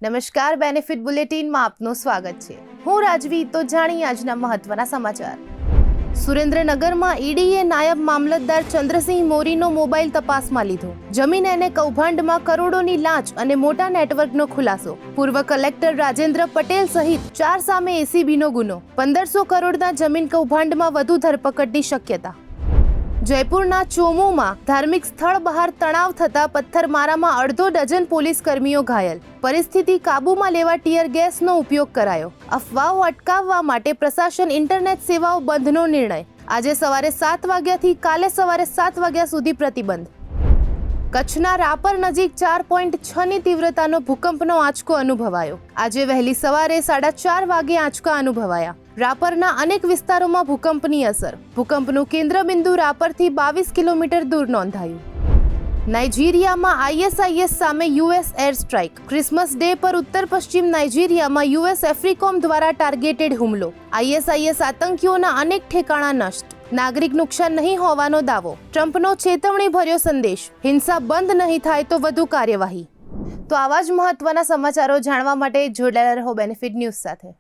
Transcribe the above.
નમસ્કાર, બેનિફિટ બુલેટિનમાં આપનું સ્વાગત છે. હું રાજવી. તો જાણીએ આજના મહત્વના સમાચાર. સુરેન્દ્રનગરમાં ઈડીએ નાયબ મામલતદાર ચંદ્રસિંહ મોરીનો મોબાઈલ તપાસમાં લીધો. જમીન અને કૌભાંડમાં કરોડોની લાંચ અને મોટા નેટવર્કનો ખુલાસો. પૂર્વ કલેક્ટર રાજેન્દ્ર પટેલ સહિત 4 સામે એસીબીનો ગુનો. 1500 કરોડના જમીન કૌભાંડમાં વધુ ધરપકડની શક્યતા. જયપુરના ચોમુમાં ધાર્મિક સ્થળ બહાર તણાવ થતા પથ્થરમારામાં અડધો ડઝન પોલીસ કર્મીઓ ઘાયલ. પરિસ્થિતિ કાબૂમાં લેવા ટીયર ગેસનો ઉપયોગ કરાયો. અફવાઓ અટકાવવા માટે પ્રશાસન ઇન્ટરનેટ સેવાઓ બંધનો નિર્ણય. આજે સવારે 7 વાગ્યાથી કાલે સવારે 7 વાગ્યા સુધી પ્રતિબંધ. કચ્છના રાપર નજીક 4.6ની તીવ્રતાનો ભૂકંપનો આંચકો અનુભવાયો. આજે વહેલી સવારે 4:30 વાગે આંચકા અનુભવાયા. રાપરના અનેક વિસ્તારોમાં ભૂકંપની અસર. ભૂકંપનું કેન્દ્રબિંદુ રાપરથી 22 કિલોમીટર દૂર નોંધાયું. નાઇજીરિયામાં આઈએસઆઈએસ સામે US air strike. Christmas day પર ઉત્તર પશ્ચિમ નાઇજીરિયામાં યુએસ એફ્રિકોમ દ્વારા ટાર્ગેટેડ હુમલો. આઈએસઆઈએસ આતંકીઓના અનેક ઠેકાણા નષ્ટ. નાગરિક નુકસાન નહીં હોવાનો દાવો. ટ્રમ્પનો ચેતવણીભર્યો સંદેશ. હિંસા બંધ નહીં થાય તો વધુ કાર્યવાહી. તો આવા જ મહત્વના સમાચારો જાણવા માટે જોડાયેલા રહો બેનિફિટ ન્યૂઝ સાથે.